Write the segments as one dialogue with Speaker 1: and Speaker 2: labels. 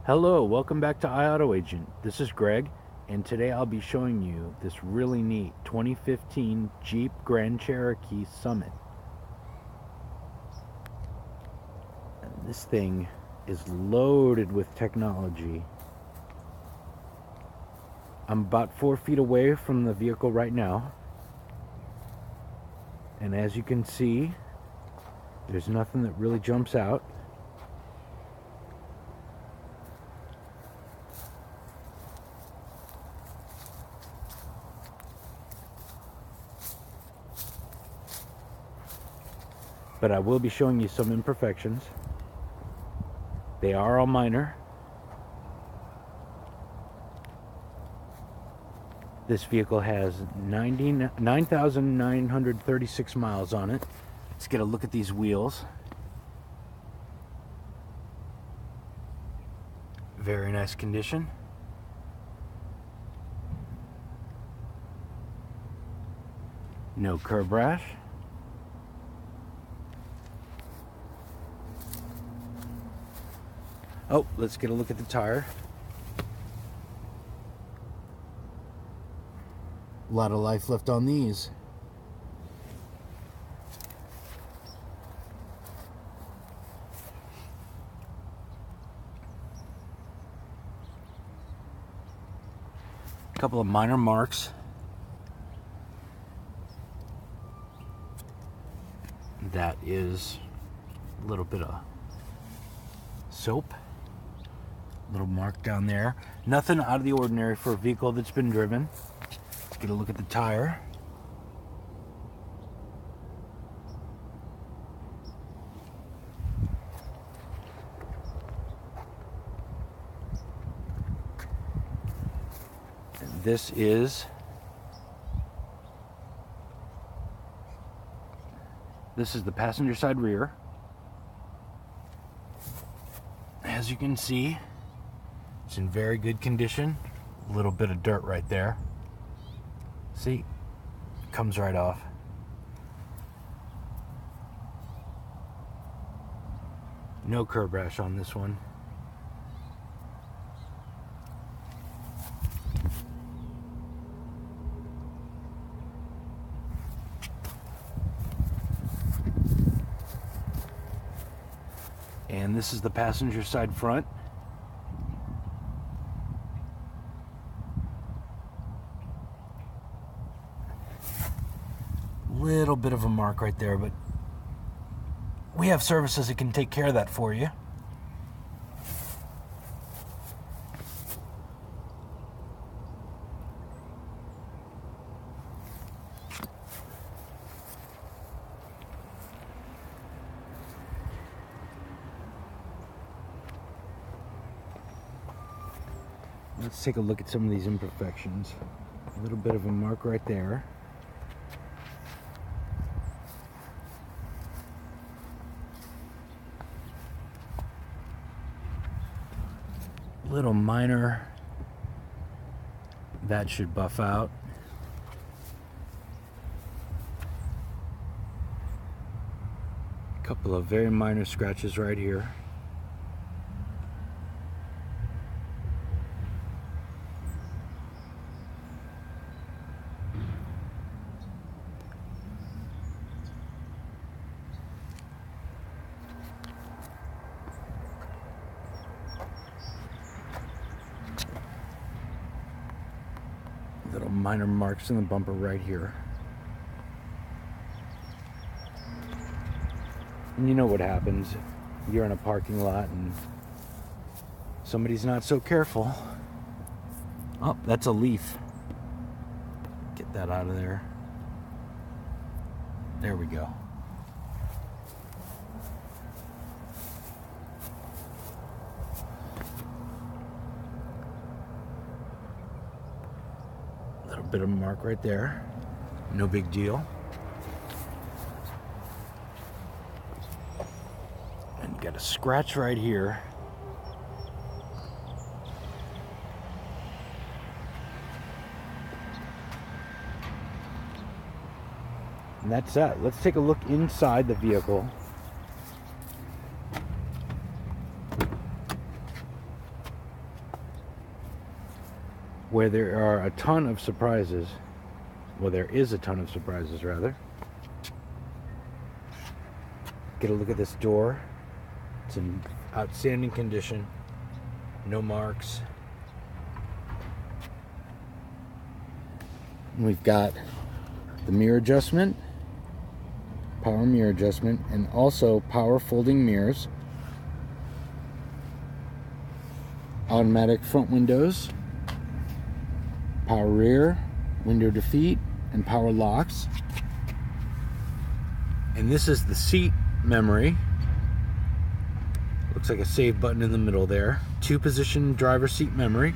Speaker 1: Hello, welcome back to iAutoAgent. This is Greg, and today I'll be showing you this really neat 2015 Jeep Grand Cherokee Summit. And this thing is loaded with technology. I'm about 4 feet away from the vehicle right now, and as you can see, there's nothing that really jumps out. But I will be showing you some imperfections. They are all minor. This vehicle has 9,936 miles on it. Let's get a look at these wheels. Very nice condition. No curb rash. Oh, let's get a look at the tire. A lot of life left on these. A couple of minor marks. That is a little bit of soap. Little mark down there. Nothing out of the ordinary for a vehicle that's been driven. Let's get a look at the tire. And this is the passenger side rear. As you can see, it's in very good condition. A little bit of dirt right there. See, it comes right off. No curb rash on this one. And this is the passenger side front. Little bit of a mark right there, but we have services that can take care of that for you. Let's take a look at some of these imperfections. A little bit of a mark right there. Little minor. That should buff out. A couple of very minor scratches right here. Little minor marks in the bumper right here. And you know what happens. You're in a parking lot and somebody's not so careful. Oh, that's a leaf. Get that out of there. There we go. Bit of mark right there. No big deal. And you got a scratch right here. And that's that. Let's take a look inside the vehicle. where there are a ton of surprises. Well, there is a ton of surprises, rather. Get a look at this door. It's in outstanding condition. No marks. We've got the mirror adjustment, power mirror adjustment, and also power folding mirrors. Automatic front windows, power rear, window defeat, and power locks. And this is the seat memory. Looks like a save button in the middle there. 2-position driver seat memory.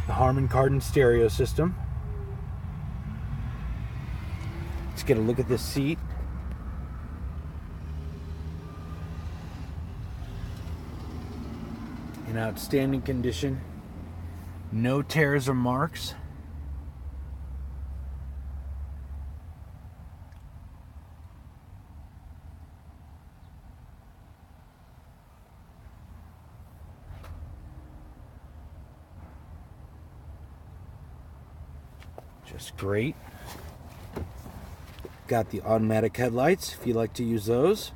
Speaker 1: The Harman Kardon stereo system. Let's get a look at this seat. In outstanding condition. No tears or marks. Just great. Got the automatic headlights if you like to use those.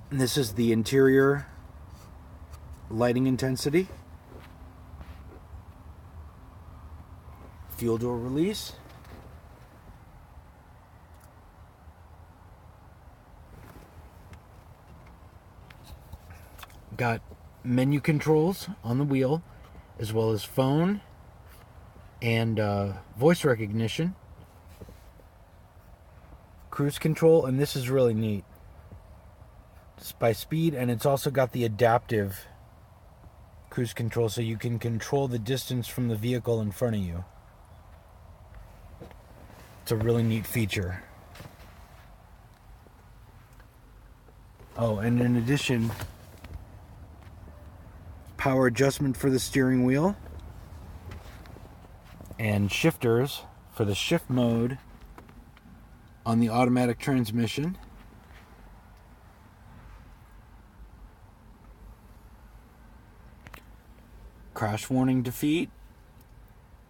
Speaker 1: And this is the interior lighting intensity. Fuel door release. Got menu controls on the wheel, as well as phone and voice recognition. Cruise control, and this is really neat. It's by speed, and it's also got the adaptive cruise control, so you can control the distance from the vehicle in front of you. It's a really neat feature. Oh, and in addition, power adjustment for the steering wheel and shifters for the shift mode on the automatic transmission. Crash warning defeat,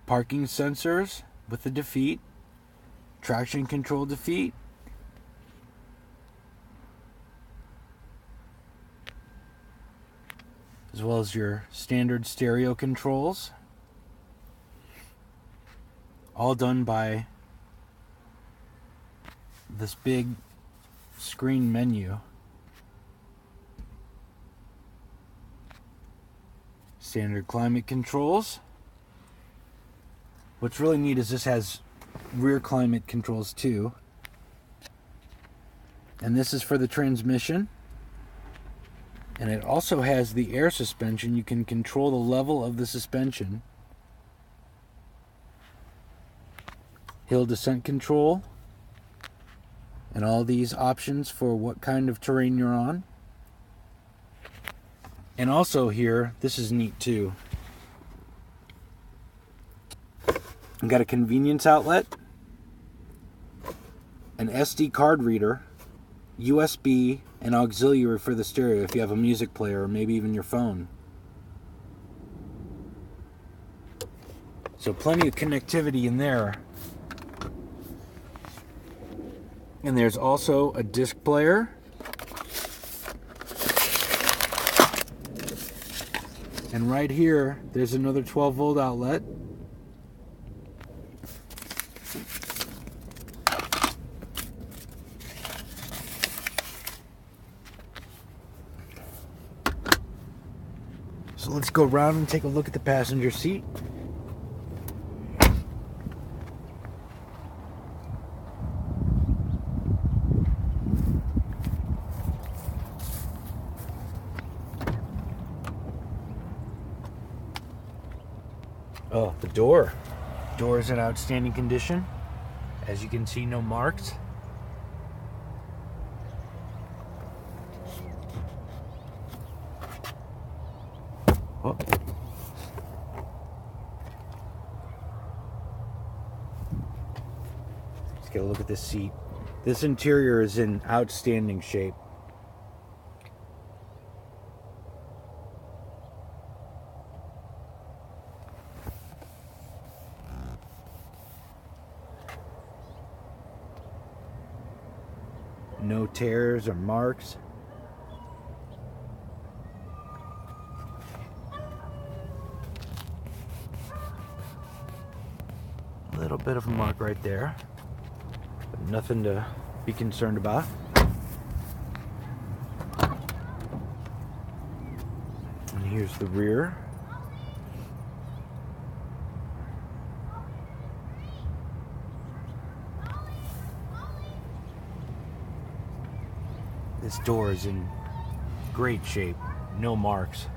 Speaker 1: parking sensors with the defeat, traction control defeat, as well as your standard stereo controls, all done by this big screen menu. Standard climate controls. What's really neat is this has rear climate controls too. And this is for the transmission. And it also has the air suspension. You can control the level of the suspension. Hill descent control. And all these options for what kind of terrain you're on. And also here, this is neat too. We've got a convenience outlet, an SD card reader, USB, and auxiliary for the stereo if you have a music player or maybe even your phone. So plenty of connectivity in there. And there's also a disc player. And right here, there's another 12-volt outlet. So let's go around and take a look at the passenger seat. Oh, the door. Door is in outstanding condition. As you can see, no marks. Oh. Let's get a look at this seat. This interior is in outstanding shape. No tears or marks. A little bit of a mark right there, but nothing to be concerned about. And here's the rear. This door is in great shape, no marks.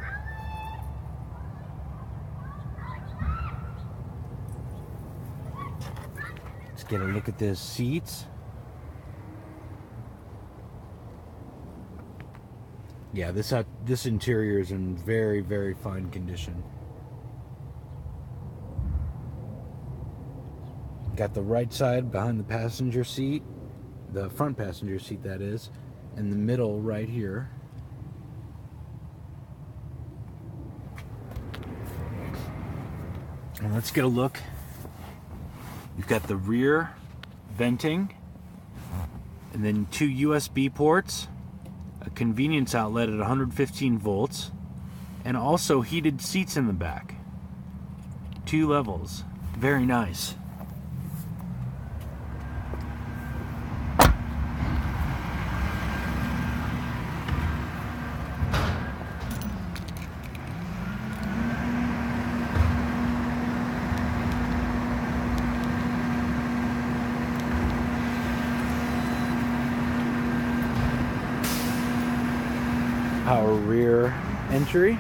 Speaker 1: Let's get a look at the seats. Yeah, this interior is in very, very fine condition. Got the right side behind the passenger seat, the front passenger seat that is, and the middle right here. And let's get a look. You've got the rear venting, and then 2 USB ports, a convenience outlet at 115 volts, and also heated seats in the back. 2 levels. Very nice. Power rear entry.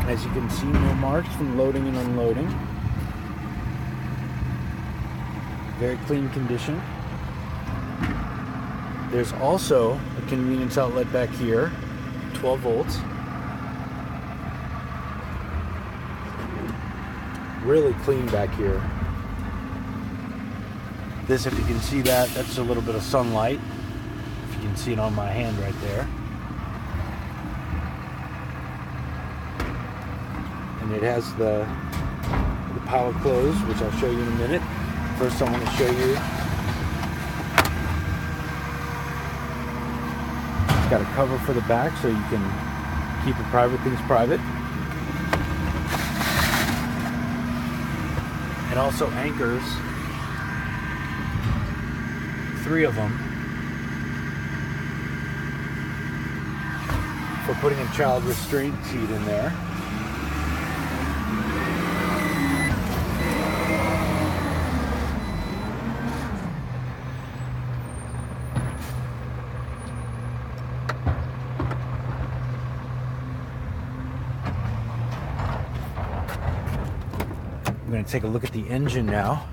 Speaker 1: As you can see, no marks from loading and unloading. Very clean condition. There's also a convenience outlet back here, 12 volts. Really clean back here. This, if you can see that's a little bit of sunlight. If you can see it on my hand right there. And it has the power close, which I'll show you in a minute. First, I want to show you. It's got a cover for the back so you can keep things private. And also anchors, 3 of them, for putting a child restraint seat in there. I'm going to take a look at the engine now.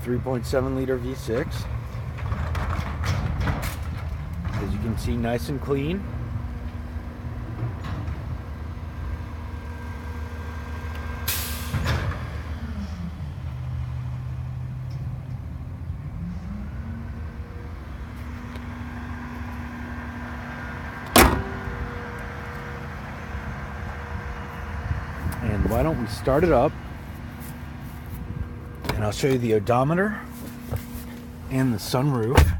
Speaker 1: .7-liter V6. As you can see, nice and clean. And why don't we start it up, and I'll show you the odometer and the sunroof.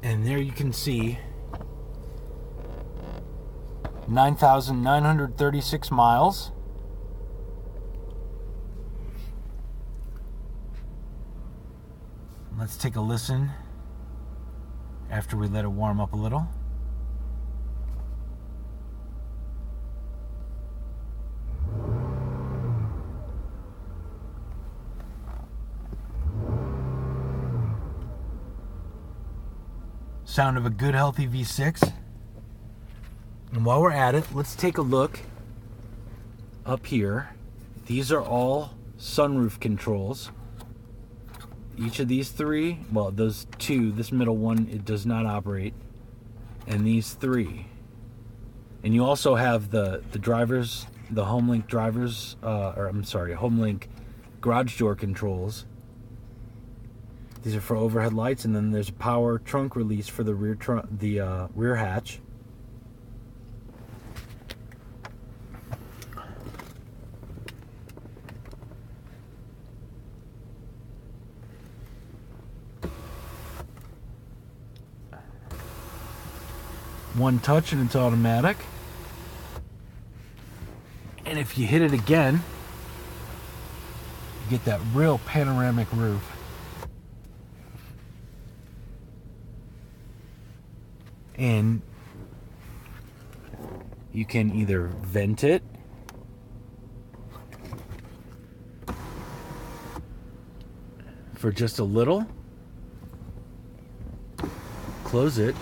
Speaker 1: And there you can see 9,936 miles. Let's take a listen after we let it warm up a little. Sound of a good, healthy V6. And while we're at it, let's take a look up here. These are all sunroof controls. Each of these three, well, those two, this middle one, it does not operate. And these three. And you also have the drivers, the HomeLink drivers, HomeLink garage door controls. These are for overhead lights, and then there's a power trunk release for the rear hatch. One touch and it's automatic. And if you hit it again, you get that real panoramic roof. And you can either vent it for just a little, close it,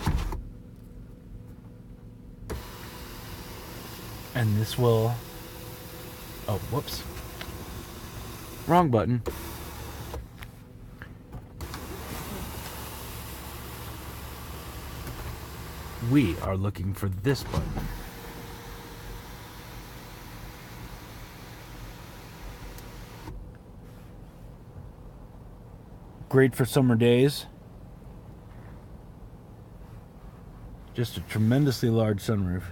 Speaker 1: and this will, oh, whoops, wrong button. We are looking for this button. Great for summer days. Just a tremendously large sunroof.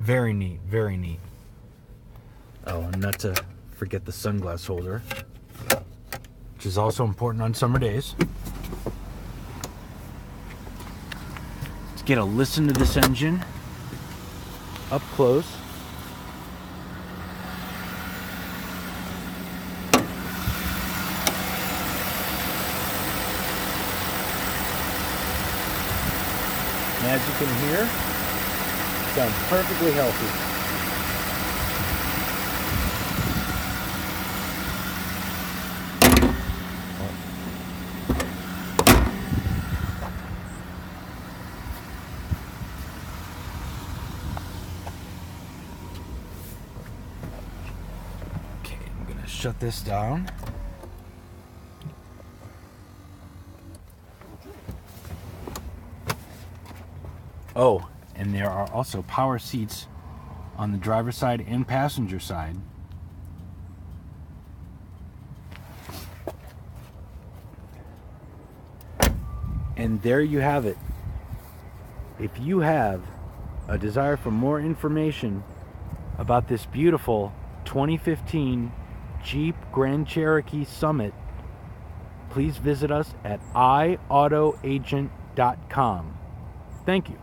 Speaker 1: Very neat, very neat. Oh, and not to forget the sunglass holder, which is also important on summer days. Let's get a listen to this engine up close. And as you can hear, sounds perfectly healthy. Okay, I'm gonna shut this down. Oh, and there are also power seats on the driver's side and passenger side. And there you have it. If you have a desire for more information about this beautiful 2015 Jeep Grand Cherokee Summit, please visit us at iAutoAgent.com. Thank you.